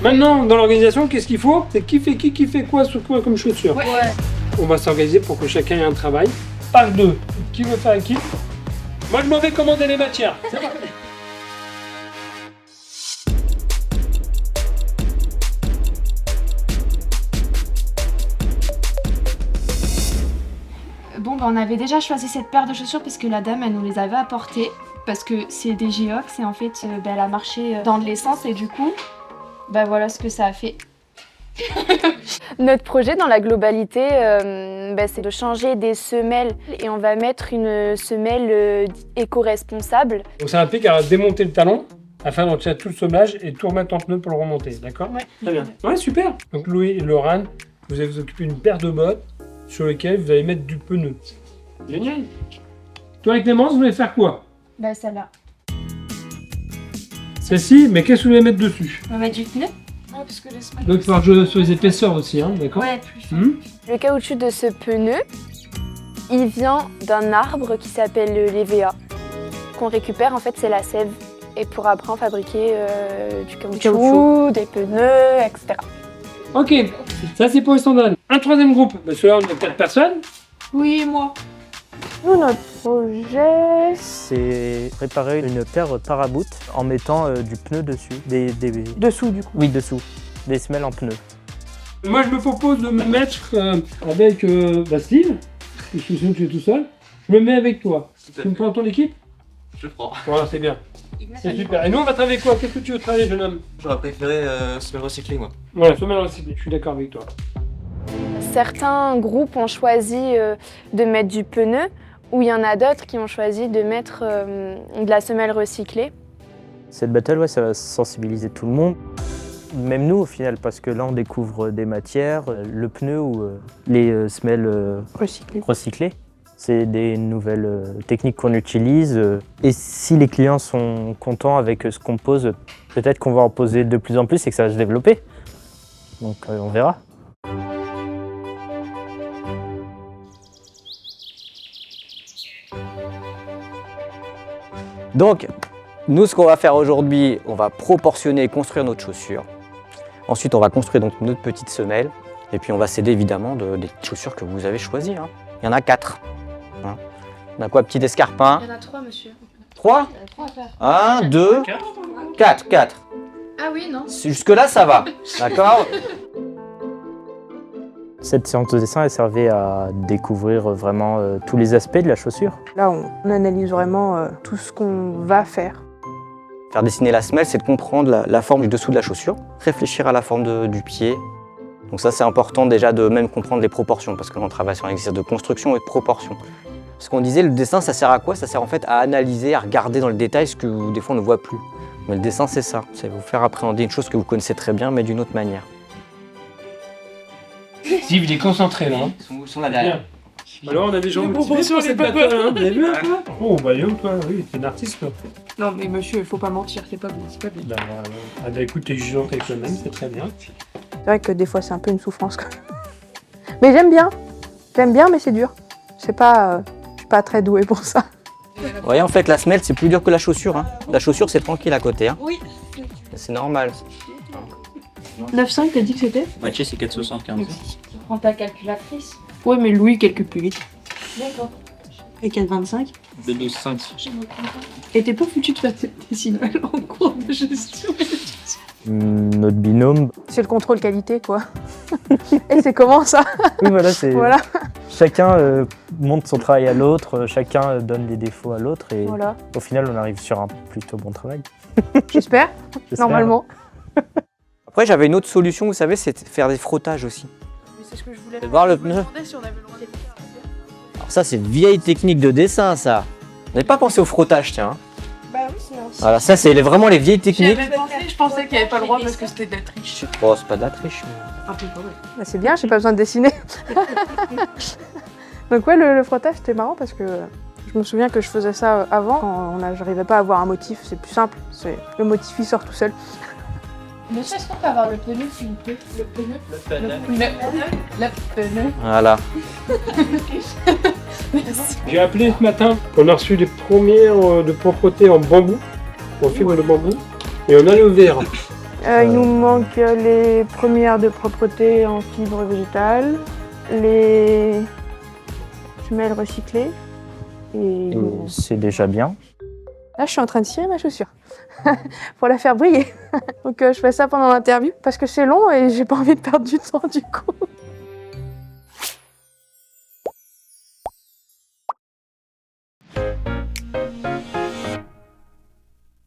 Maintenant, dans l'organisation, qu'est-ce qu'il faut? C'est qui fait quoi sur quoi comme chaussures. Ouais. On va s'organiser pour que chacun ait un travail. Par deux. Qui veut faire équipe? Moi, je m'en vais commander les matières. C'est parti. Bon, on avait déjà choisi cette paire de chaussures parce que la dame, elle nous les avait apportées. Parce que c'est des Geox et en fait, elle a marché dans de l'essence et du coup, voilà ce que ça a fait. Notre projet dans la globalité, c'est de changer des semelles et on va mettre une semelle éco-responsable. Donc ça implique à démonter le talon afin de retirer tout le semblage et tout remettre en pneu pour le remonter, d'accord? Ouais. Très bien. Ouais, super. Donc Louis et Laurent, vous allez vous occuper d'une paire de bottes sur lesquelles vous allez mettre du pneu. Génial. Toi et Clémence, vous voulez faire quoi? Celle-là. Celle-ci, mais qu'est-ce que vous voulez mettre dessus? On va mettre du pneu. Parce que les semelles... Donc il va falloir jouer sur les épaisseurs aussi, hein, d'accord? Ouais, plus. Le caoutchouc de ce pneu, il vient d'un arbre qui s'appelle l'EVA. Qu'on récupère, en fait, c'est la sève. Et pour après en fabriquer du caoutchouc, des pneus, etc. Ok, ça c'est pour les sandales. Un troisième groupe, celui-là on est 4 personnes. Oui, moi. Nous, notre projet... C'est préparer une paire paraboot en mettant du pneu dessus. Dessous, du coup. Oui, dessous. Des semelles en pneu. Moi je me propose de me mettre avec Steve, je suis sûr que tu es tout seul. Je me mets avec toi. Tu me prends ton équipe? Je prends. Voilà, c'est bien. C'est super. Et nous on va travailler quoi? Qu'est-ce que tu veux travailler, jeune homme? J'aurais préféré semelle recyclée, moi. Voilà, semelle recyclée, je suis d'accord avec toi. Certains groupes ont choisi de mettre du pneu, ou il y en a d'autres qui ont choisi de mettre de la semelle recyclée. Cette battle, ouais, ça va sensibiliser tout le monde. Même nous au final, parce que là on découvre des matières, le pneu ou les semelles recyclées. C'est des nouvelles techniques qu'on utilise. Et si les clients sont contents avec ce qu'on pose, peut-être qu'on va en poser de plus en plus et que ça va se développer. Donc on verra. Donc, nous, ce qu'on va faire aujourd'hui, on va proportionner et construire notre chaussure. Ensuite, on va construire donc notre petite semelle. Et puis, on va s'aider évidemment des chaussures que vous avez choisies. Hein. Il y en a 4. Hein. On a quoi, petit escarpin? Il y en a 3, monsieur. 3? 3 à faire. 1, 2, 4. Ah oui, non. Jusque-là, ça va. D'accord? Cette séance de dessin, elle servait à découvrir vraiment tous les aspects de la chaussure. Là, on analyse vraiment tout ce qu'on va faire. Faire dessiner la semelle, c'est de comprendre la forme du dessous de la chaussure, réfléchir à la forme du pied. Donc ça, c'est important déjà de même comprendre les proportions, parce que l'on travaille sur un exercice de construction et de proportion. Ce qu'on disait, le dessin, ça sert à quoi? Ça sert en fait à analyser, à regarder dans le détail ce que des fois on ne voit plus. Mais le dessin, c'est ça. C'est vous faire appréhender une chose que vous connaissez très bien, mais d'une autre manière. Steve, il est concentré là. Hein. Ils sont là derrière. Alors on a des gens motivés sur cette battle, hein. Vous avez vu un peu? Oh bah yo, toi, oui, t'es un artiste quoi. Non mais monsieur, il faut pas mentir, c'est pas bien, c'est pas bien. Écoute, t'es jugeante avec toi-même, c'est très bien. C'est vrai que des fois, c'est un peu une souffrance. Mais j'aime bien. J'aime bien, mais c'est dur. C'est pas, je suis pas très douée pour ça. Vous voyez, en fait, la semelle, c'est plus dur que la chaussure. Hein. La chaussure, c'est tranquille à côté. Hein. Oui. C'est normal. 9,5 t'as dit que c'était? Moitié, c'est 4,75. Prends ta calculatrice. Ouais, mais Louis, calcule plus vite. D'accord. Et 4,25? 2,12,5. Et t'es pas foutu de faire tes décimales en cours de gestion? Notre binôme, C'est le contrôle qualité, quoi. Et c'est comment ça? oui, voilà, c'est Voilà. chacun montre son travail à l'autre, chacun donne les défauts à l'autre et Voilà. au final on arrive sur un plutôt bon travail. J'espère. J'espère. Normalement. Après, j'avais une autre solution, vous savez, c'est de faire des frottages aussi. Mais c'est ce que je voulais De voir le pneu. si on avait le droit de faire. Alors ça, c'est vieille technique de dessin, ça. Vous n'avez pas pensé au frottage, tiens. Hein. Bah oui, c'est un... Voilà, ça, c'est vraiment les vieilles J'y techniques. avais pensé, je pensais qu'il n'y avait pas le droit parce que c'était de la triche. Oh, c'est pas de la triche. Mais... Un peu quand même. Bah, c'est bien, j'ai pas besoin de dessiner. Donc ouais, le frottage, c'était marrant parce que je me souviens que je faisais ça avant. Quand j'arrivais pas à avoir un motif, c'est plus simple. Le motif, il sort tout seul. Monsieur, est-ce qu'on peut avoir le pneu, s'il vous plaît? Le pneu? Le pneu. Voilà. J'ai appelé ce matin, on a reçu les premières de propreté en bambou, en fibre de bambou, et on a le verre. Il nous manque les premières de propreté en fibre végétale, les semelles recyclées. Et C'est déjà bien. là, je suis en train de cirer ma chaussure pour la faire briller. Donc, je fais ça pendant l'interview parce que c'est long et j'ai pas envie de perdre du temps du coup.